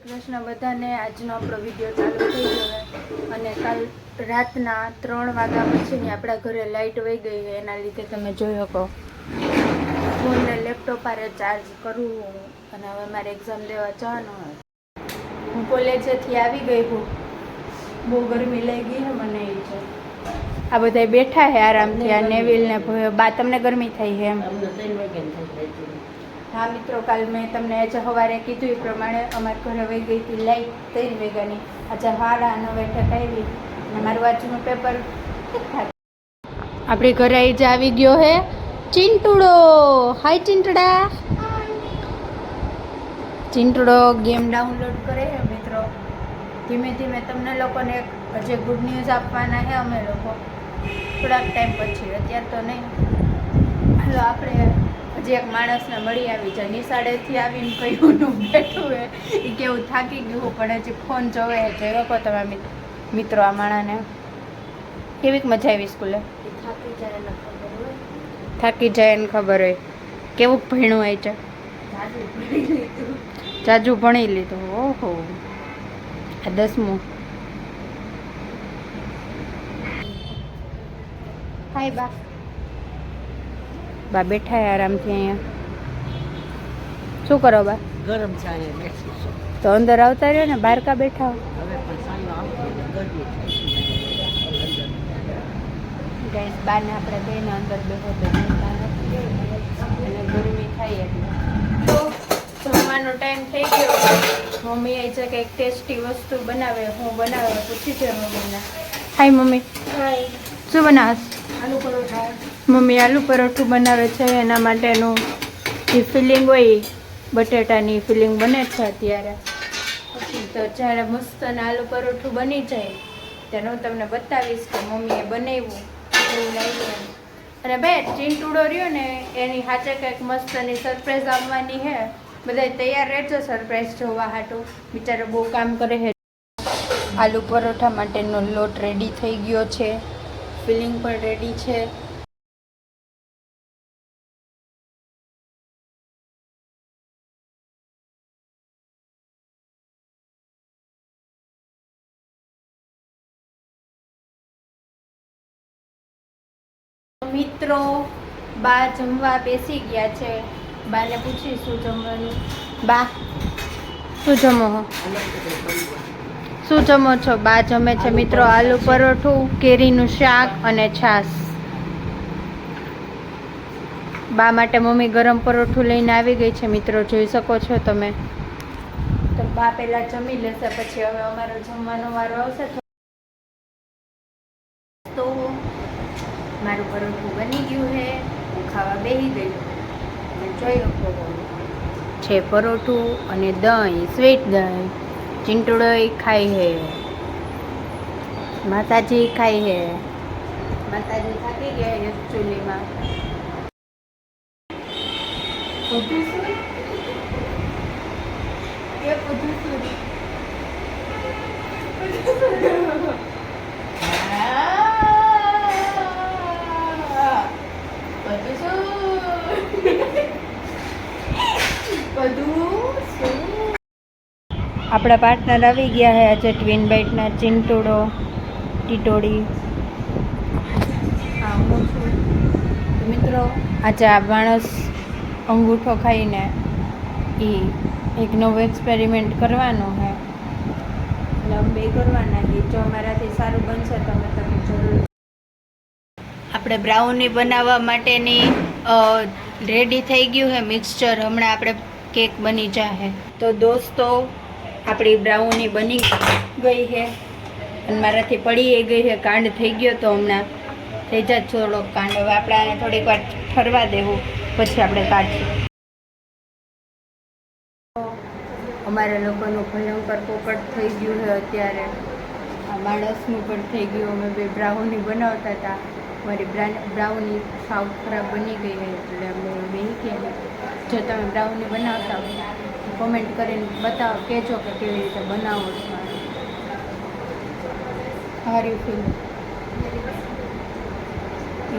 કૃષ્ણ બધાને. આજનો આપણો વિડીયો ચાલુ થઈ ગયો અને કાલ રાતના 3 વાગ્યા પછીની આપણા ઘરે લાઇટ વહી ગઈ છે. એના લીધે તમે જોઈ શકો ફોનને લેપટોપ પર ચાર્જ કરવું અને હવે મારે એક્ઝામ દેવા જવાનું હોય. હું કોલેજેથી આવી ગઈ હું, બહુ ગરમી લાગી છે મને. એ છે આ બધા બેઠા છે આરામથી, આ નેવિલ ને બા. તમને ગરમી થઈ છે એમ? હા મિત્રો, કાલ મેં તમને આજે સવારે કીધું એ પ્રમાણે અમારા ઘરે વહી ગઈ હતી લાઈટ 3 વાગ્યાની. આજે 9:30 આવી અને મારું આજનું પેપર ઠીકઠાક. આપણી ઘરે જ આવી ગયો હે ચિંટુડો. હાય ચિંટડા. ચિંટુડો ગેમ ડાઉનલોડ કરે છે મિત્રો. ધીમે ધીમે તમને લોકોને જે ગુડ ન્યૂઝ આપવાના છે અમે લોકો થોડાક ટાઈમ પછી, અત્યારે તો નહીં. હાલો આપણે હજી એક માણસને મળી આવી જાય. નિશાળેથી આવીને કહ્યું બેઠું હે એ કેવું થાકી ગયું પણ હજી ફોન જોવે છે. જોઈ શકો તમે મિત્રો આ માણાને કેવીક મજા આવી સ્કૂલે. થાકી જાય એને ખબર હોય. કેવું ભણ્યું હોય છે? જાજુ ભણી લીધું. ઓહો, આ 10મું. હાય બા. બા બેઠા આરામથી અહીંયા. શું કરો બા? ગરમ ચા બેસી છું. તો અંદર આવતા રહ્યો ને, બહાર કા બેઠા હો? હવે પણ સાંજનો આવતો ગરમી થાય. ગાઈસ, બાને આપણે બેને અંદર બેઠો તો અને ગરમી થાય એટલે તો જમવાનો ટાઈમ થઈ ગયો. મમ્મી એ છે કંઈક ટેસ્ટી વસ્તુ બનાવે. હું બનાવે પૂછી છે મમ્મીને. Hi mummy. હાય. શું બનાવશ? આલુ પરોઠા. મમ્મી આલુ પરોઠું બનાવે છે. એના માટેનું જે ફિલિંગ હોય બટેટાની ફિલિંગ બને છે અત્યારે. તો જ્યારે મસ્ત આલુ પરોઠું બની જાય ત્યારે હું તમને બતાવીશ કે મમ્મીએ બનાવ્યું એવું લાગ્યું. અને ભાઈ ચિંટુડો રહ્યો ને એની સાચે કંઈક મસ્તની સરપ્રાઈઝ આવવાની છે. બધા તૈયાર રહેજો સરપ્રાઈઝ જોવા હાટું. બિચારો બહુ કામ કરે છે. આલુ પરોઠા માટેનો લોટ રેડી થઈ ગયો છે, ફિલિંગ પણ રેડી છે. મિત્રો બા જમવા બેસી ગયા છે. બાને પૂછી શું જમવાનું. બા શું જમો હો? શું જમો છો? બા જમે છે મિત્રો આલુ પરોઠું, કેરીનું શાક અને છાશ. બા માટે મમ્મી ગરમ પરોઠું લઈને આવી ગઈ છે મિત્રો, જોઈ શકો છો તમે. તો બા પહેલા જમી લેશે પછી હવે અમારો જમવાનો વારો આવશે. તો મારું પરોઠું બની ગયું છે, હું ખાવા બેસી ગઈ. અને જોઈ શકો છે પરોઠું અને દહીં, સ્વીટ દહીં. ચિંટુડો ખાય છે, માતાજી ખાય છે. માતાજી થાકી ગયા એકચ્યુઅલીમાં. બધું શું એ બધું શું આપણા પાર્ટનર આવી ગયા છે આજે ટ્વિન બાઇટના. ચિંટુડો, ટીટોડી. હા હું છું. મિત્રો આજે આ માણસ અંગૂઠો ખાઈને એ એક નવો એક્સપેરિમેન્ટ કરવાનો છે. એટલે અમે બે કરવાના છીએ. જો અમારાથી સારું બનશે તો અમે તમે જરૂર. આપણે બ્રાઉની બનાવવા માટેની રેડી થઈ ગયું છે મિક્સચર. હમણાં આપણે કેક બની જશે. તો દોસ્તો આપણી બ્રાઉની બની ગઈ છે અને મારાથી પડી ગઈ છે. કાંડ થઈ ગયો તો હમણાં થઈ જાય થોડોક કાંડ. હવે આપણે આને થોડીક વાર ઠરવા દેવું પછી આપણે કાઢીએ. અમારા લોકોનું ભયંકર પોપટ થઈ ગયું છે અત્યારે. આ માણસનું પણ થઈ ગયું. અમે બે બ્રાઉની બનાવતા હતા. મારી બ્રાઉની સાવ ખરાબ બની ગઈ છે એટલે અમે બેસી ગયા. જો તમે બ્રાઉની બનાવતા હોય કોમેન્ટ કરીને બતાવો, કહેજો કે કેવી રીતે બનાવો છો. હારી ફીલ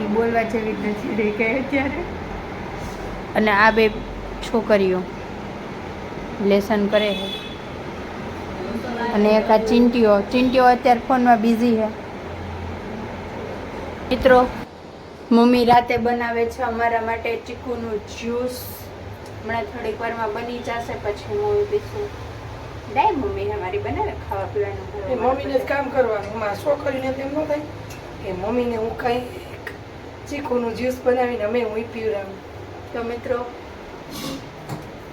એ બોલવા જેવી જ નથી રહી કે અત્યારે. અને આ બે છોકરીઓ લેસન કરે છે. અને એક આ ચિંટીઓ અત્યારે ફોનમાં બિઝી છે. મિત્રો મમ્મી રાતે બનાવે છે અમારા માટે ચીકુનું જ્યુસ. હમણાં થોડીક વારમાં બની જશે પછી હું પીશું. ડાય મમ્મી અમારી બનાવે ખાવા પીવાનું. મમ્મીને જ કામ કરવાનું. મારા છોકરીને તેમ ન થાય કે મમ્મીને હું કઈ ચીકુનું જ્યુસ બનાવીને અમે હું પીવડાવું. તો મિત્રો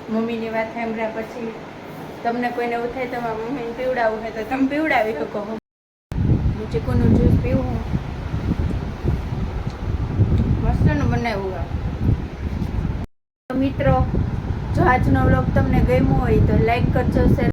મમ્મીની વાત સાંભળ્યા પછી તમને કોઈને એવું થાય તમારા મમ્મીને પીવડાવવું હોય તો તમે પીવડાવી શકો. હું ચીકુનું જ્યુસ પીવું મસ્તનું બનાવ્યું. તો મિત્રો જો આજનો વ્લોગ તમને ગમ્યો હોય તો લાઈક કરજો, શેર